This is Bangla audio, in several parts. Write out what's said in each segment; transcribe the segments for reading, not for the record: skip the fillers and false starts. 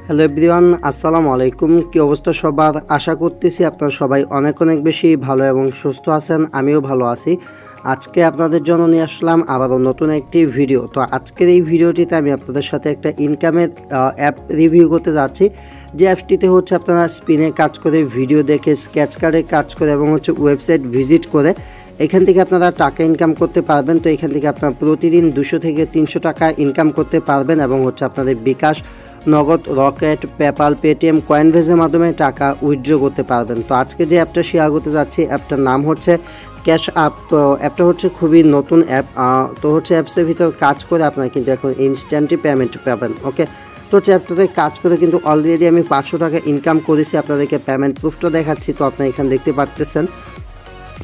হ্যালো এভরিওয়ান, আসসালামু আলাইকুম। কি অবস্থা সবার? আশা করতেছি আপনারা সবাই অনেক বেশি ভালো এবং সুস্থ আছেন। আমিও ভালো আছি। আজকে আপনাদের জন্য নিয়ে আসলাম আবারও নতুন একটি ভিডিও। তো আজকের এই ভিডিওটিতে আমি আপনাদের সাথে একটা ইনকামের অ্যাপ রিভিউ করতে যাচ্ছি। যে অ্যাপটিতে হচ্ছে আপনারা স্পিনে কাজ করে, ভিডিও দেখে, স্কেচ কার্ডে কাজ করে এবং হচ্ছে ওয়েবসাইট ভিজিট করে এখান থেকে আপনারা টাকা ইনকাম করতে পারবেন। তো এখান থেকে আপনারা প্রতিদিন 200 থেকে 300 টাকা ইনকাম করতে পারবেন এবং হচ্ছে আপনাদের বিকাশ, নগদ, রকেট, পেপাল, পেটিএম, কয়েনভেজের মাধ্যমে টাকা উইথড্র করতে পারবেন। তো আজকে যে অ্যাপটা শেয়ার করতে যাচ্ছি, অ্যাপটার নাম হচ্ছে ক্যাশ আপ। তো অ্যাপটা হচ্ছে খুবই নতুন অ্যাপ। তো হচ্ছে অ্যাপসের ভিতর কাজ করে আপনারা কিন্তু এখন ইনস্ট্যান্টলি পেমেন্ট পাবেন। ওকে, তো হচ্ছে অ্যাপটাতে কাজ করে কিন্তু অলরেডি আমি 500 টাকা ইনকাম করেছি। আপনাদেরকে পেমেন্ট প্রুফটা দেখাচ্ছি। তো আপনারা এখানে দেখতে পাচ্ছেন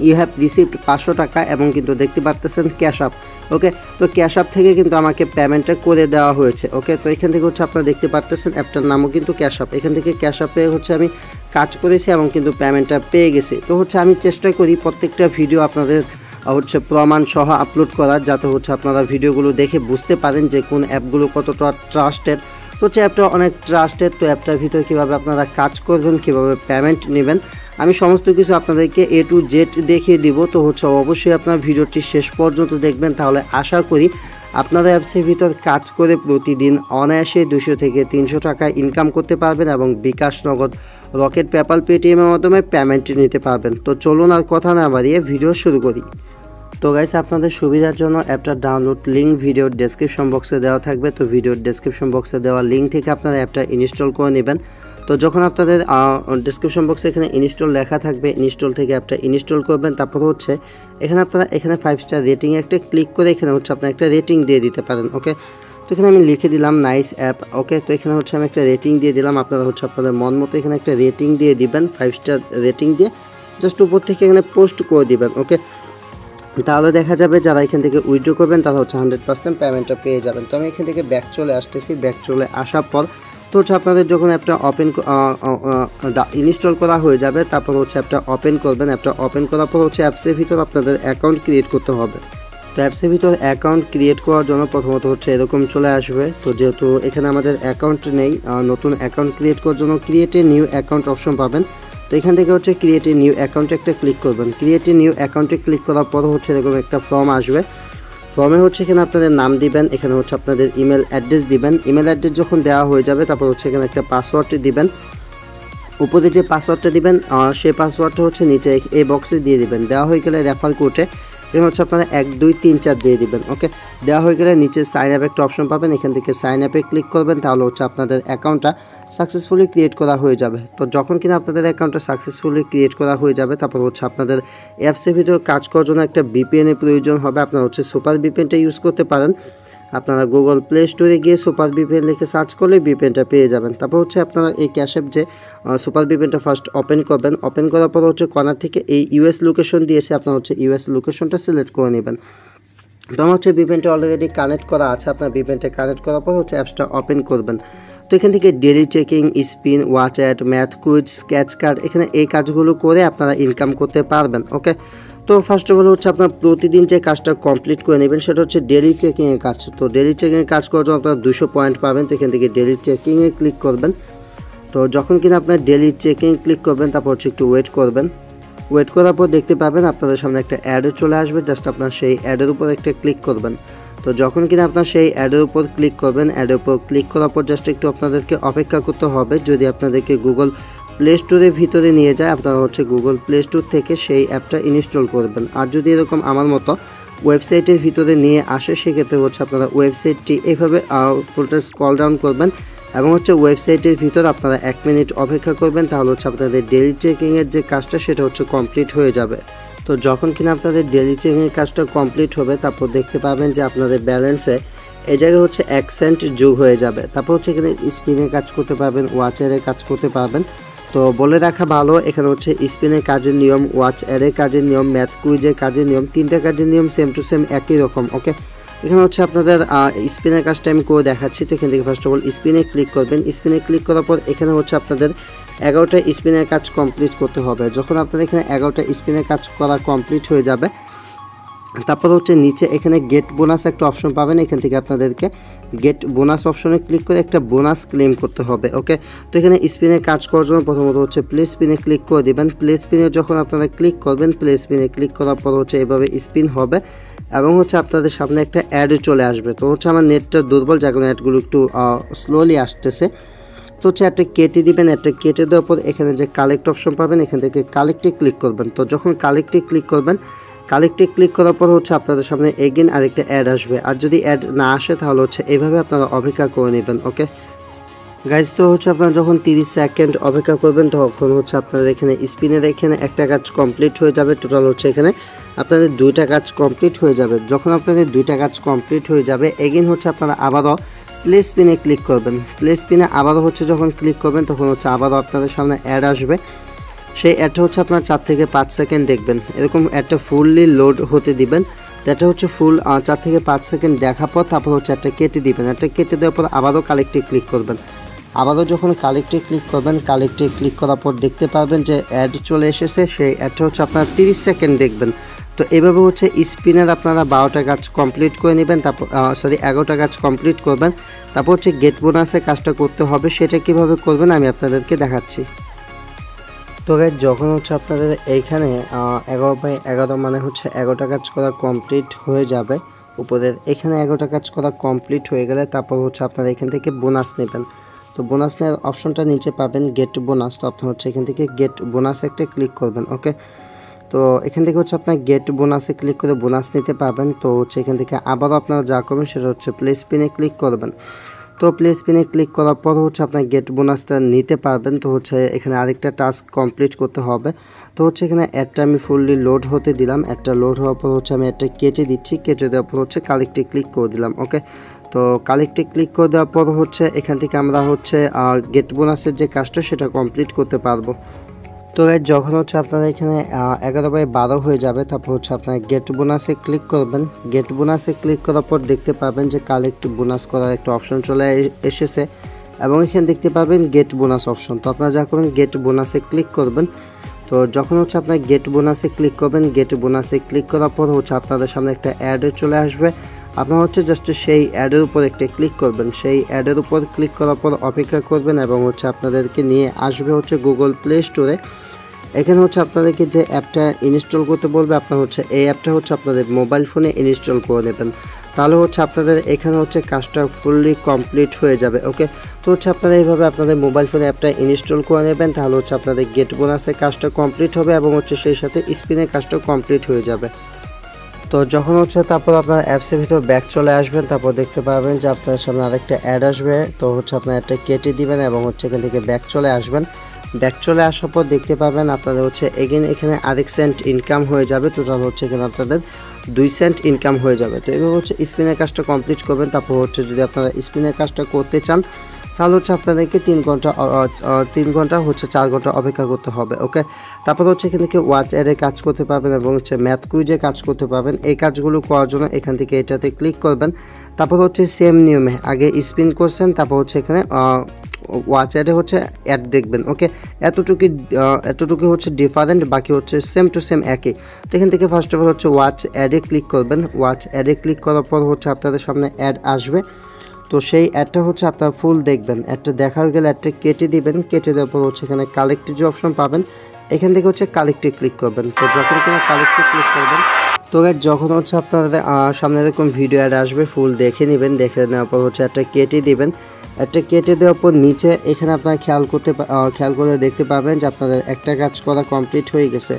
ইউ হ্যাভ রিসিভড 500 টাকা এবং কিন্তু দেখতে পাচ্ছেন ক্যাশ আপ। ওকে, তো ক্যাশ আপ থেকে কিন্তু আমাকে পেমেন্টটা করে দেওয়া হয়েছে। ওকে, তো এখান থেকে হচ্ছে আপনারা দেখতে পাচ্ছেন অ্যাপটার নামও কিন্তু ক্যাশ আপ। এখান থেকে ক্যাশ আপে হচ্ছে আমি কাজ করেছি এবং কিন্তু পেমেন্টটা পেয়ে গেছি। তো হচ্ছে আমি চেষ্টা করি প্রত্যেকটা ভিডিও আপনাদের হচ্ছে প্রমাণ সহ আপলোড করার, যাতে হচ্ছে আপনারা ভিডিওগুলো দেখে বুঝতে পারেন যে কোন অ্যাপগুলো কতটা ট্রাস্টেড। তো হচ্ছে অ্যাপটা অনেক ট্রাস্টেড। তো অ্যাপটার ভিতরে কীভাবে আপনারা কাজ করবেন, কীভাবে পেমেন্ট নেবেন, আমি সমস্ত কিছু আপনাদেরকে A to Z দেখিয়ে দিব। তো হচ্ছে অবশ্যই আপনার ভিডিওটি শেষ পর্যন্ত দেখবেন, তাহলে আশা করি আপনারা অ্যাপসের ভিতর কাজ করে প্রতিদিন অনায়াসে 200 থেকে 300 টাকা ইনকাম করতে পারবেন এবং বিকাশ, নগদ, রকেট, পেপাল, পেটিএমের মাধ্যমে পেমেন্ট নিতে পারবেন। তো চলুন আর কথা না বাড়িয়ে ভিডিও শুরু করি। তো গাইস, আপনাদের সুবিধার জন্য অ্যাপটার ডাউনলোড লিঙ্ক ভিডিওর ডেসক্রিপশন বক্সে দেওয়া থাকবে। তো ভিডিওর ডেসক্রিপশন বক্সে দেওয়া লিঙ্ক থেকে আপনারা অ্যাপটা ইনস্টল করে নেবেন। তো যখন আপনাদের ডেসক্রিপশন বক্সে এখানে ইনস্টল লেখা থাকবে, ইনস্টল থেকে অ্যাপটা ইনস্টল করবেন। তারপর হচ্ছে এখানে আপনারা 5 স্টার রেটিংয়ে একটা ক্লিক করে এখানে হচ্ছে আপনারা একটা রেটিং দিয়ে দিতে পারেন। ওকে, তো এখানে আমি লিখে দিলাম নাইস অ্যাপ। ওকে, তো এখানে হচ্ছে আমি একটা রেটিং দিয়ে দিলাম। আপনারা হচ্ছে আপনাদের মন মতো এখানে একটা রেটিং দিয়ে দিবেন, 5 স্টার রেটিং দিয়ে জাস্ট উপর থেকে এখানে পোস্ট করে দিবেন। ওকে, তাহলে দেখা যাবে যারা এখান থেকে উইথড্র করবেন তারা হচ্ছে 100% পেমেন্টটা পেয়ে যাবেন। তো আমি এখান থেকে ব্যাক চলে আসতেছি। ব্যাক চলে আসার পর তো হচ্ছে আপনাদের যখন অ্যাপটা ইনস্টল করা হয়ে যাবে, তারপর হচ্ছে অ্যাপটা ওপেন করবেন। অ্যাপটা ওপেন করার পর হচ্ছে অ্যাপসের ভিতর আপনাদের অ্যাকাউন্ট ক্রিয়েট করতে হবে। তো অ্যাপসের ভিতর অ্যাকাউন্ট ক্রিয়েট করার জন্য প্রথমত হচ্ছে এরকম চলে আসবে। তো যেহেতু এখানে আমাদের অ্যাকাউন্ট নেই, নতুন অ্যাকাউন্ট ক্রিয়েট করার জন্য create a new account option পাবেন। তো এখান থেকে হচ্ছে ক্রিয়েট এ নিউ অ্যাকাউন্টে একটা ক্লিক করবেন। ক্রিয়েট এ নিউ অ্যাকাউন্টে ক্লিক করার পর হচ্ছে এরকম একটা ফর্ম আসবে। ফর্মে হচ্ছে এখানে আপনাদের নাম দিবেন, এখানে হচ্ছে আপনাদের ইমেল অ্যাড্রেস দিবেন। ইমেল অ্যাড্রেস যখন দেওয়া হয়ে যাবে তারপর হচ্ছে এখানে একটা পাসওয়ার্ড দিবেন। উপরে যে পাসওয়ার্ডটা দিবেন সেই পাসওয়ার্ডটা হচ্ছে নিচে এই বক্সে দিয়ে দিবেন। দেওয়া হয়ে গেলে রেফার কোডে এখানে হচ্ছে আপনারা 1 2 3 4 দিয়ে দিবেন। ওকে, দেওয়া হয়ে গেলে নিচে সাইন আপ একটা অপশন পাবেন। এখান থেকে সাইন আপে ক্লিক করবেন, তাহলে হচ্ছে আপনাদের অ্যাকাউন্টটা সাকসেসফুলি ক্রিয়েট করা হয়ে যাবে। তো যখন কিনা আপনাদের অ্যাকাউন্টটা সাকসেসফুলি ক্রিয়েট করা হয়ে যাবে, তারপর হচ্ছে আপনাদের অ্যাপসের ভিতরে কাজ করার জন্য একটা VPN-এর প্রয়োজন হবে। আপনারা হচ্ছে সুপার VPN-টা ইউজ করতে পারেন। আপনারা গুগল প্লে স্টোরে গিয়ে সুপার VPN লিখে সার্চ করলে VPN-টা পেয়ে যাবেন। তারপর হচ্ছে আপনারা এই ক্যাশ অ্যাপ যে সুপার VPN-টা ফার্স্ট ওপেন করবেন। ওপেন করার পর হচ্ছে কর্নার থেকে এই US লোকেশন দিয়েছে, আপনারা হচ্ছে US লোকেশনটা সিলেক্ট করে নেবেন। তো আমার হচ্ছে VPN-টা অলরেডি কানেক্ট করা আছে। আপনার VPN-টা কানেক্ট করার পর হচ্ছে অ্যাপসটা ওপেন করবেন। তো এখান থেকে daily checking, spin, watch ad, math quiz, sketch card, এখানে এই কাজগুলো করে আপনারা ইনকাম করতে পারবেন। ওকে, তো ফার্স্ট অফ অল হচ্ছে আপনার প্রতিদিন যে কাজটা কমপ্লিট করে নেবেন সেটা হচ্ছে ডেলি চেকিংয়ের কাজ। তো ডেলি চেকিংয়ের কাজ করার জন্য আপনারা 200 পয়েন্ট পাবেন। তো এখান থেকে ডেলি চেকিংয়ে ক্লিক করবেন। তো যখন কিনা আপনার ডেলি চেকিং ক্লিক করবেন তারপর হচ্ছে একটু ওয়েট করবেন। ওয়েট করার পর দেখতে পাবেন আপনাদের সামনে একটা অ্যাডও চলে আসবে। জাস্ট আপনার সেই অ্যাডের উপর একটা ক্লিক করবেন। তো যখন কিনা আপনার সেই অ্যাডের উপর ক্লিক করবেন, অ্যাডের উপর ক্লিক করার পর জাস্ট একটু আপনাদেরকে অপেক্ষা করতে হবে। যদি আপনাদেরকে গুগল প্লে স্টোরের ভিতরে নিয়ে যায়, আপনারা হচ্ছে গুগল প্লে স্টোর থেকে সেই অ্যাপটা ইনস্টল করবেন। আর যদি এরকম আমার মতো ওয়েবসাইটের ভিতরে নিয়ে আসে, সেক্ষেত্রে হচ্ছে আপনারা ওয়েবসাইটটি এইভাবে ফুলটা স্ক্রল ডাউন করবেন এবং হচ্ছে ওয়েবসাইটের ভিতর আপনারা 1 মিনিট অপেক্ষা করবেন। তাহলে হচ্ছে আপনাদের ডেলি চেকিংয়ের যে কাজটা সেটা হচ্ছে কমপ্লিট হয়ে যাবে। তো যখন কিনা আপনাদের ডেলি চেকিংয়ের কাজটা কমপ্লিট হবে, তারপর দেখতে পাবেন যে আপনাদের ব্যালেন্সে এই জায়গায় হচ্ছে 1 সেন্ট যোগ হয়ে যাবে। তারপর হচ্ছে এখানে স্পিনে কাজ করতে পারবেন, ওয়াচারে কাজ করতে পারবেন। তো বলে রাখা ভালো, এখানে হচ্ছে স্পিনের কাজের নিয়ম, ওয়াচ এর কাজের নিয়ম, ম্যাথ কুইজের কাজের নিয়ম, 3টা কাজের নিয়ম সেম টু সেম একই রকম। ওকে, এখানে হচ্ছে আপনাদের স্পিনের কাজটা আমি করে দেখাচ্ছি। তো এখান থেকে ফার্স্ট অফ অল স্পিনে ক্লিক করবেন। স্পিনে ক্লিক করার পর এখানে হচ্ছে আপনাদের 11টা স্পিনের কাজ কমপ্লিট করতে হবে। যখন আপনাদের এখানে 11টা স্পিনের কাজ করা কমপ্লিট হয়ে যাবে, তারপর হচ্ছে নিচে এখানে গেট বোনাস একটা অপশন পাবেন। এখান থেকে আপনাদেরকে গেট বোনাস অপশনে ক্লিক করে একটা বোনাস ক্লেম করতে হবে। ওকে, তো এখানে স্পিনে কাজ করার জন্য প্রথমত হচ্ছে প্লে স্পিনে ক্লিক করে দিবেন। প্লে স্পিনে যখন আপনারা ক্লিক করবেন, প্লে স্পিনে ক্লিক করার পর হচ্ছে এভাবে স্পিন হবে এবং হচ্ছে আপনাদের সামনে একটা অ্যাড চলে আসবে। তো হচ্ছে আমার নেটটা দুর্বল, যার কারণে অ্যাডগুলো একটু স্লোলি আসতেছে। তো হচ্ছে একটা কেটে দিবেন, একটা কেটে দেওয়ার পর এখানে যে কালেক্ট অপশন পাবেন, এখান থেকে কালেক্টে ক্লিক করবেন। তো যখন কালেক্টে ক্লিক করবেন, কালেক্টে ক্লিক করার পর হচ্ছে আপনাদের সামনে এগেন আরেকটা অ্যাড আসবে। আর যদি অ্যাড না আসে তাহলে হচ্ছে এইভাবে আপনারা অপেক্ষা করে নেবেন। ওকে গাইজ, তো হচ্ছে আপনারা যখন 30 সেকেন্ড অপেক্ষা করবেন তখন হচ্ছে আপনাদের এখানে স্পিনের এখানে একটা কাজ কমপ্লিট হয়ে যাবে। টোটাল হচ্ছে এখানে আপনাদের 2টা কাজ কমপ্লিট হয়ে যাবে। যখন আপনাদের 2টা কাজ কমপ্লিট হয়ে যাবে এগেন হচ্ছে আপনারা আবারও প্লে স্পিনে ক্লিক করবেন। প্লে স্পিনে আবারও হচ্ছে যখন ক্লিক করবেন তখন হচ্ছে আবারও আপনাদের সামনে অ্যাড আসবে। সেই অ্যাডটা হচ্ছে আপনার 4 থেকে 5 সেকেন্ড দেখবেন, এরকম অ্যাডটা ফুললি লোড হতে দিবেন। এটা হচ্ছে ফুল 4 থেকে 5 সেকেন্ড দেখার পর তারপর হচ্ছে একটা কেটে দিবেন। একটা কেটে দেওয়ার পর আবারও কালেক্টে ক্লিক করবেন। আবারও যখন কালেক্টে ক্লিক করবেন, কালেক্টে ক্লিক করার পর দেখতে পারবেন যে অ্যাড চলে এসেছে। সেই অ্যাডটা হচ্ছে আপনারা 30 সেকেন্ড দেখবেন। তো এভাবে হচ্ছে স্পিনের আপনারা 12টা কাজ কমপ্লিট করে নেবেন, তারপর 11টা কাজ কমপ্লিট করবেন। তারপর হচ্ছে গেট বোনাসের কাজটা করতে হবে। সেটা কিভাবে করবেন আমি আপনাদেরকে দেখাচ্ছি। তো গাইজ, যখন হচ্ছে আপনাদের এইখানে 11/11 মানে হচ্ছে 11টা কাজ করা কমপ্লিট হয়ে যাবে, উপরের এখানে 11টা কাজ করা কমপ্লিট হয়ে গেলে তারপর হচ্ছে আপনারা এখান থেকে বোনাস নেবেন। তো বোনাস নেওয়ার অপশনটা নিচে পাবেন গেট বোনাস। তো আপনি হচ্ছে এখান থেকে গেট বোনাস একটা ক্লিক করবেন। ওকে, তো এখান থেকে হচ্ছে আপনার গেট বোনাসে ক্লিক করে বোনাস নিতে পারবেন। তো হচ্ছে এখান থেকে আবারও আপনারা যা করবেন সেটা হচ্ছে প্লে স্পিনে ক্লিক করবেন। তো প্লে স্পিনে ক্লিক করার পর হচ্ছে আপনার গেট বোনাসটা নিতে পারবেন। তো হচ্ছে এখানে আরেকটা টাস্ক কমপ্লিট করতে হবে। তো হচ্ছে এখানে একটা আমি ফুললি লোড হতে দিলাম। একটা লোড হওয়ার পর হচ্ছে আমি একটা কেটে দিচ্ছি, কেটে দেওয়ার পর হচ্ছে কালেক্টে ক্লিক করে দিলাম। ওকে, তো কালেক্টে ক্লিক করে দেওয়ার পর হচ্ছে এখান থেকে আমরা হচ্ছে গেট বোনাসের যে কাজটা সেটা কমপ্লিট করতে পারবো। তো যখন হচ্ছে আপনারা এখানে 11/12 হয়ে যাবে তারপর হচ্ছে আপনারা গেট বোনাসে ক্লিক করবেন। গেট বোনাসে ক্লিক করার পর দেখতে পাবেন যে কালেক্ট বোনাস করার একটা অপশন চলে এসেছে এবং এখানে দেখতে পাবেন গেট বোনাস অপশন। তো আপনারা যা করবেন গেট বোনাসে ক্লিক করবেন। তো যখন হচ্ছে আপনার গেট বোনাসে ক্লিক করবেন, গেট বোনাসে ক্লিক করার পর হচ্ছে আপনাদের সামনে একটা অ্যাড চলে আসবে। আপনারা হচ্ছে জাস্ট সেই অ্যাডের উপর একটা ক্লিক করবেন। সেই অ্যাডের উপর ক্লিক করার পর অপেক্ষা করবেন এবং হচ্ছে আপনাদেরকে নিয়ে আসবে হচ্ছে গুগল প্লে স্টোরে। এখানে হচ্ছে আপনাদেরকে যে অ্যাপটা ইনস্টল করতে বলবে, আপনার হচ্ছে এই অ্যাপটা হচ্ছে আপনাদের মোবাইল ফোনে ইনস্টল করে নেবেন। তাহলে হচ্ছে আপনাদের এখানে হচ্ছে কাজটা ফুললি কমপ্লিট হয়ে যাবে। ওকে, তো হচ্ছে আপনারা এইভাবে আপনাদের মোবাইল ফোনে অ্যাপটা ইনস্টল করে নেবেন। তাহলে হচ্ছে আপনাদের গেট বোনাসের কাজটা কমপ্লিট হবে এবং হচ্ছে সেই সাথে স্পিনের কাজটাও কমপ্লিট হয়ে যাবে। তো যখন হচ্ছে তারপর আপনার অ্যাপসের ভিতর ব্যাক চলে আসবেন, তারপর দেখতে পাবেন যে আপনার সামনে আরেকটা অ্যাড আসবে। তো হচ্ছে আপনার একটা কেটে দিবেন এবং হচ্ছে এখান থেকে ব্যাক চলে আসবেন। ব্যাক চলে আসার পর দেখতে পাবেন আপনাদের হচ্ছে এগেন এখানে আরেক সেন্ট ইনকাম হয়ে যাবে। টোটাল হচ্ছে এখানে আপনাদের 2 সেন্ট ইনকাম হয়ে যাবে। তো এভাবে হচ্ছে স্পিনের কাজটা কমপ্লিট করবেন। তারপর হচ্ছে যদি আপনারা স্পিনের কাজটা করতে চান তাহলে হচ্ছে আপনাদেরকে 3 ঘন্টা হচ্ছে 4 ঘন্টা অপেক্ষা করতে হবে। ওকে, তারপর হচ্ছে এখান থেকে ওয়াচ অ্যাডে কাজ করতে পারবেন এবং হচ্ছে ম্যাথ কুইজে কাজ করতে পারবেন। এই কাজগুলো করার জন্য এখান থেকে এটাতে ক্লিক করবেন। তারপর হচ্ছে সেম নিয়মে আগে স্পিন করছেন, তারপর হচ্ছে এখানে ওয়াচ অ্যাডে হচ্ছে অ্যাড দেখবেন। ওকে, এতটুকু হচ্ছে ডিফারেন্ট, বাকি হচ্ছে সেম টু সেম একই। তো এখান থেকে ফার্স্ট অফ অল হচ্ছে ওয়াচ অ্যাডে ক্লিক করবেন। ওয়াচ অ্যাডে ক্লিক করার পর হচ্ছে আপনাদের সামনে অ্যাড আসবে। তো সেই অ্যাডটা হচ্ছে আপনারা ফুল দেখবেন। অ্যাডটা দেখা হয়ে গেলে অ্যাডটা কেটে দিবেন। কেটে দেওয়ার পর হচ্ছে এখানে কালেক্টের যে অপশন পাবেন, এখান থেকে হচ্ছে কালেক্টে ক্লিক করবেন। তো যখন কিনা কালেক্টে ক্লিক করবেন, তো যখন হচ্ছে আপনাদের সামনে এরকম ভিডিও অ্যাড আসবে, ফুল দেখে নেবেন। দেখে নেওয়ার পর হচ্ছে একটা কেটে দিবেন। একটা কেটে দেওয়ার পর নিচে এখানে আপনারা খেয়াল করে দেখতে পাবেন যে আপনাদের একটা কাজ করা কমপ্লিট হয়ে গেছে।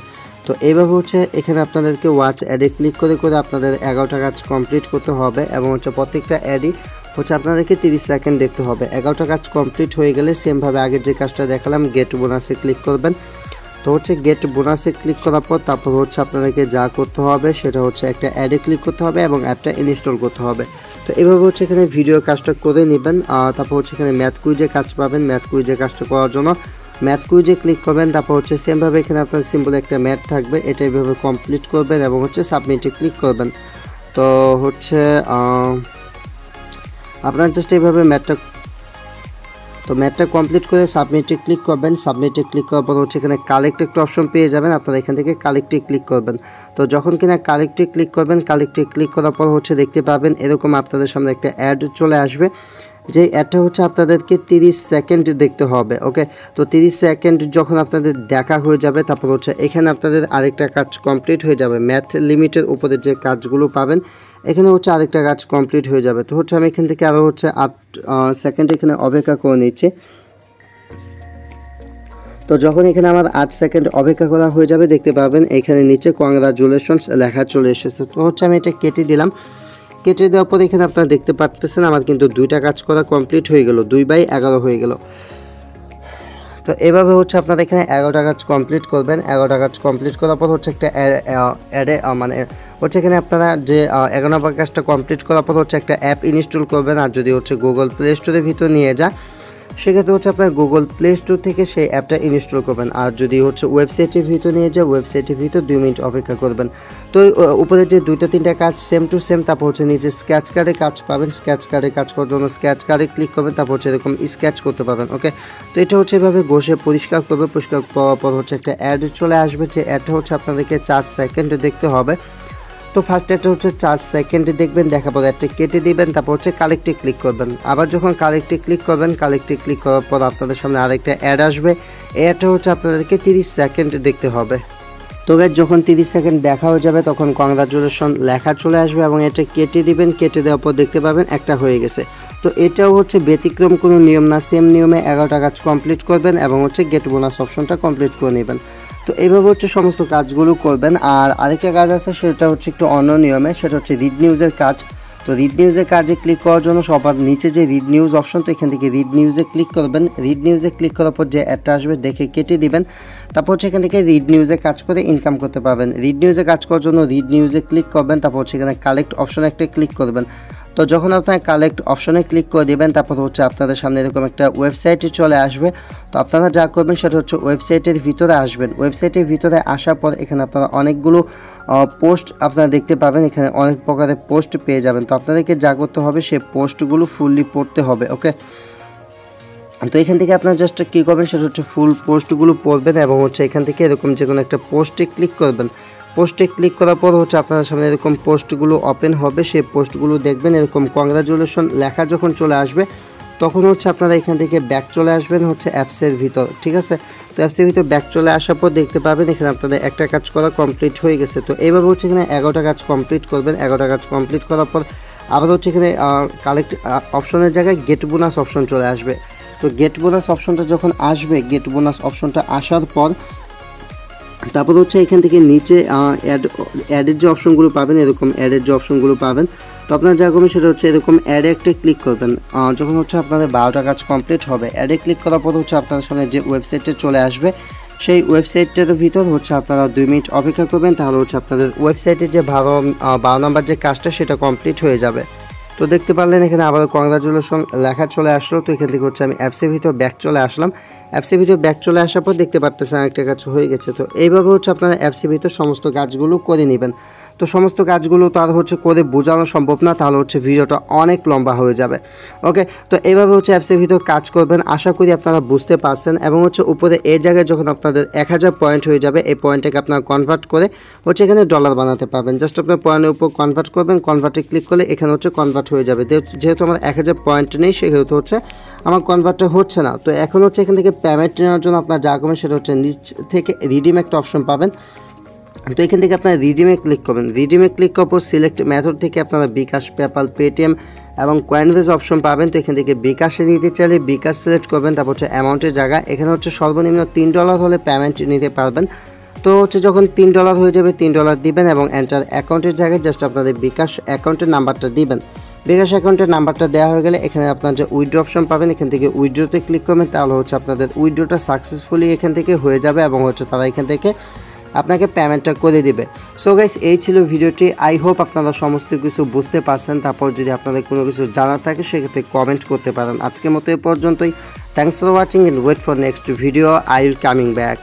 তো এইভাবে হচ্ছে এখানে আপনাদেরকে ওয়াচ অ্যাডে ক্লিক করে আপনাদের 11টা কাজ কমপ্লিট করতে হবে এবং হচ্ছে প্রত্যেকটা অ্যাডই হচ্ছে আপনাদেরকে 30 সেকেন্ড দেখতে হবে। 11টা কাজ কমপ্লিট হয়ে গেলে সেমভাবে আগের যে কাজটা দেখালাম গেট বোনাসে ক্লিক করবেন। তো হচ্ছে গেট বোনাসে ক্লিক করার পর তারপর হচ্ছে আপনাদেরকে যা করতে হবে সেটা হচ্ছে একটা অ্যাডে ক্লিক করতে হবে এবং অ্যাপটা ইনস্টল করতে হবে। তো এইভাবে হচ্ছে এখানে ভিডিও কাজটা করে নেবেন। তারপর হচ্ছে এখানে ম্যাথ কুইজে কাজ পাবেন। ম্যাথ কুইজে কাজটা করার জন্য ম্যাথ কুইজে ক্লিক করবেন। তারপর হচ্ছে সেমভাবে এখানে আপনার সিম্পল একটা ম্যাথ থাকবে, এটা এইভাবে কমপ্লিট করবেন এবং হচ্ছে সাবমিটে ক্লিক করবেন। তো হচ্ছে আপনার জাস্ট এইভাবে ম্যাথটা তো ম্যাথটা কমপ্লিট করে সাবমিটে ক্লিক করবেন। সাবমিটে ক্লিক করার পর হচ্ছে এখানে কালেক্ট একটা অপশন পেয়ে যাবেন, আপনারা এখান থেকে কালেক্টে ক্লিক করবেন। তো যখন কিনা কালেক্টে ক্লিক করবেন, কালেক্টে ক্লিক করার পর হচ্ছে দেখতে পাবেন এরকম আপনাদের সামনে একটা অ্যাড চলে আসবে, যে অ্যাডটা হচ্ছে আপনাদেরকে 30 সেকেন্ড দেখতে হবে। ওকে, তো 30 সেকেন্ড যখন আপনাদের দেখা হয়ে যাবে, তারপর হচ্ছে এখানে আপনাদের আরেকটা কাজ কমপ্লিট হয়ে যাবে। ম্যাথ লিমিটের উপরে যে কাজগুলো পাবেন এখানে হচ্ছে আরেকটা কাজ কমপ্লিট হয়ে যাবে। তো হচ্ছে আমি এখান থেকে আরও হচ্ছে 8 সেকেন্ড এখানে অপেক্ষা করে নিচ্ছি। তো যখন এখানে আমার 8 সেকেন্ড অপেক্ষা করা হয়ে যাবে, দেখতে পাবেন এখানে নিচে কংগ্রাচুলেশনস লেখা চলে এসেছে। তো হচ্ছে আমি এটা কেটে দিলাম। কেটে দেওয়ার পর এখানে আপনারা দেখতে পাচ্ছেন আমার কিন্তু 2টা কাজ করা কমপ্লিট হয়ে গেল, 2/11 হয়ে গেল। তো এভাবে হচ্ছে আপনারা এখানে 11টা কাজ কমপ্লিট করবেন। 11টা কাজ কমপ্লিট করার পর হচ্ছে একটা অ্যাডে মানে হচ্ছে এখানে আপনারা যে 11 নম্বর কাজটা কমপ্লিট করার পর হচ্ছে একটা অ্যাপ ইনস্টল করবেন। আর যদি হচ্ছে গুগল প্লে স্টোরের ভিতর নিয়ে যায়, সেক্ষেত্রে হচ্ছে আপনার গুগল প্লে স্টোর থেকে সেই অ্যাপটা ইনস্টল করবেন। আর যদি হচ্ছে ওয়েবসাইটের ভিতর নিয়ে যায়, ওয়েবসাইটের ভিতর 2 মিনিট অপেক্ষা করবেন। তো উপরে যে 2-3টা কাজ সেম টু সেম, তারপর হচ্ছে নিচে স্কেচ কার্ডে কাজ পাবেন। স্কেচ কার্ডে কাজ করার জন্য স্কেচ কার্ডে ক্লিক করবেন, তারপর হচ্ছে এরকম স্কেচ করতে পারবেন। ওকে, তো এটা হচ্ছে এভাবে ঘষে পরিষ্কার করবে। পরিষ্কার করার পর হচ্ছে একটা অ্যাড চলে আসবে, যে অ্যাডটা হচ্ছে আপনাদেরকে 4 সেকেন্ড দেখতে হবে। তো ফার্স্ট একটা হচ্ছে 4 সেকেন্ডে দেখবেন, দেখার পর একটা কেটে দিবেন, তারপর হচ্ছে কালেক্টে ক্লিক করবেন। আবার যখন কালেক্টে ক্লিক করবেন, কালেক্টে ক্লিক করার পর আপনাদের সামনে আরেকটা অ্যাড আসবে। এই অ্যাডটা হচ্ছে আপনাদেরকে 30 সেকেন্ড দেখতে হবে। তো গাইস যখন 30 সেকেন্ড দেখা হয়ে যাবে, তখন কংগ্রাচুলেশন লেখা চলে আসবে এবং এটা কেটে দিবেন। কেটে দেওয়ার পর দেখতে পাবেন একটা হয়ে গেছে। তো এটাও হচ্ছে ব্যতিক্রম কোনো নিয়ম না, সেম নিয়মে 11টা কাজ কমপ্লিট করবেন এবং হচ্ছে গেট বোনাস অপশনটা কমপ্লিট করে নেবেন। তো এইভাবে হচ্ছে সমস্ত কাজগুলো করবেন। আর আরেকটা কাজ আছে, সেটা হচ্ছে একটু অন্য নিয়মে, সেটা হচ্ছে রিড নিউজের কাজ। তো রিড নিউজের কাজে ক্লিক করার জন্য সবার নিচে যে রিড নিউজ অপশন, তো এখান থেকে রিড নিউজে ক্লিক করবেন। রিড নিউজে ক্লিক করার পর যে অ্যাডটা আসবে দেখে কেটে দিবেন। তারপর হচ্ছে এখান থেকে রিড নিউজে কাজ করে ইনকাম করতে পারবেন। রিড নিউজে কাজ করার জন্য রিড নিউজে ক্লিক করবেন, তারপর হচ্ছে এখানে কালেক্ট অপশনে একটা ক্লিক করবেন। তো যখন আপনারা কালেক্ট অপশনে ক্লিক করে দেবেন, তারপর হচ্ছে আপনাদের সামনে এরকম একটা ওয়েবসাইটে চলে আসবে। তো আপনারা যা করবেন সেটা হচ্ছে ওয়েবসাইটের ভিতরে আসবেন। ওয়েবসাইটের ভিতরে আসার পর এখানে আপনারা অনেকগুলো পোস্ট আপনারা দেখতে পাবেন। এখানে অনেক প্রকারের পোস্ট পেয়ে যাবেন। তো আপনাদেরকে যা করতে হবে, সেই পোস্টগুলো ফুললি পড়তে হবে। ওকে, তো এখান থেকে আপনারা জাস্ট কী করবেন, সেটা হচ্ছে ফুল পোস্টগুলো পড়বেন এবং হচ্ছে এখান থেকে এরকম যে কোনো একটা পোস্টে ক্লিক করবেন। পোস্টে ক্লিক করার পর হচ্ছে আপনার সামনে এরকম পোস্টগুলো ওপেন হবে। সেই পোস্টগুলো দেখবেন, এরকম কংগ্রাচুলেশন লেখা যখন চলে আসবে, তখন হচ্ছে আপনারা এখান থেকে ব্যাক চলে আসবেন হচ্ছে অ্যাপসের ভিতর। ঠিক আছে, তো অ্যাপসের ভিতর ব্যাক চলে আসার পর দেখতে পাবেন এখানে আপনাদের একটা কাজ করা কমপ্লিট হয়ে গেছে। তো এইভাবে হচ্ছে এখানে 11টা কাজ কমপ্লিট করবেন। 11টা কাজ কমপ্লিট করার পর আবার হচ্ছে এখানে কালেক্ট অপশনের জায়গায় গেট বোনাস অপশন চলে আসবে। তো গেট বোনাস অপশনটা যখন আসবে, গেট বোনাস অপশনটা আসার পর তারপর হচ্ছে এখান থেকে নিচে অ্যাডের যে অপশনগুলো পাবেন, এরকম অ্যাডের যে অপশনগুলো পাবেন, তো আপনার যা করবেন সেটা হচ্ছে এরকম অ্যাডে একটা ক্লিক করবেন। যখন হচ্ছে আপনাদের 12টা কাজ কমপ্লিট হবে, অ্যাডে ক্লিক করার পর হচ্ছে আপনার সামনে যে ওয়েবসাইটে চলে আসবে, সেই ওয়েবসাইটটার ভিতর হচ্ছে আপনারা 2 মিনিট অপেক্ষা করবেন। তাহলে হচ্ছে আপনাদের ওয়েবসাইটের যে 12 নম্বর যে কাজটা, সেটা কমপ্লিট হয়ে যাবে। তো দেখতে পারলেন এখানে আবার কংগ্রাচুলেশন লেখা চলে আসলো। তো এখান থেকে হচ্ছে আমি অ্যাপসের ভিতর ব্যাক চলে আসলাম। অ্যাপসের ভিতর ব্যাক চলে আসার পর দেখতে পারতেছেন একটা কাজ হয়ে গেছে। তো এইভাবে হচ্ছে আপনারা অ্যাপসের ভিতর সমস্ত কাজগুলো করে নেবেন। তো সমস্ত কাজগুলো তো আর হচ্ছে করে বোঝানো সম্ভব না, তাহলে হচ্ছে ভিডিওটা অনেক লম্বা হয়ে যাবে। ওকে, তো এইভাবে হচ্ছে অ্যাপসের ভিতর কাজ করবেন। আশা করি আপনারা বুঝতে পারছেন। এবং হচ্ছে উপরে এই জায়গায় যখন আপনাদের 1000 পয়েন্ট হয়ে যাবে, এই পয়েন্টটাকে আপনারা কনভার্ট করে হচ্ছে এখানে ডলার বানাতে পারবেন। জাস্ট আপনার পয়েন্টের উপর কনভার্ট করবেন, কনভার্টে ক্লিক করলে এখানে হচ্ছে কনভার্ট হয়ে যাবে। যেহেতু আমার 1000 পয়েন্ট নেই, সেহেতু হচ্ছে আমার কনভার্টটা হচ্ছে না। তো এখন হচ্ছে এখান থেকে পেমেন্ট নেওয়ার জন্য আপনারা যা করবেন সেটা হচ্ছে নিচ থেকে রিডিম একটা অপশন পাবেন। তো এখান থেকে আপনারা রিডিমে ক্লিক করবেন। রিডিমে ক্লিক করার পর সিলেক্ট মেথড থেকে আপনারা বিকাশ, পেপাল, পেটিএম এবং কয়েনবেজ অপশন পাবেন। তো এখান থেকে বিকাশে নিতে চাইলে বিকাশ সিলেক্ট করবেন। তারপর হচ্ছে অ্যামাউন্টের জায়গা এখানে হচ্ছে সর্বনিম্ন $3 হলে পেমেন্ট নিতে পারবেন। তো হচ্ছে যখন $3 হয়ে যাবে, $3 দিবেন এবং এন্টার অ্যাকাউন্টের জায়গায় জাস্ট আপনাদের বিকাশ অ্যাকাউন্টের নাম্বারটা দিবেন। বিকাশ অ্যাকাউন্টের নাম্বারটা দেওয়া হয়ে গেলে এখানে আপনার যে উইথড্র অপশন পাবেন, এখান থেকে উইথড্রোতে ক্লিক করবেন। তাহলে হচ্ছে আপনাদের উইথড্রোটা সাকসেসফুলি এখান থেকে হয়ে যাবে এবং হচ্ছে তারা এখান থেকে আপনাকে পেমেন্টটা করে দিবে। সো গাইস, এই ছিল ভিডিওটি। আই হোপ আপনারা সমস্ত কিছু বুঝতে পারছেন। তারপর যদি আপনাদের কোনো কিছু জানার থাকে, সেক্ষেত্রে কমেন্ট করতে পারেন। আজকের মতো এই পর্যন্তই। Thanks for watching and wait for next video. I will coming back.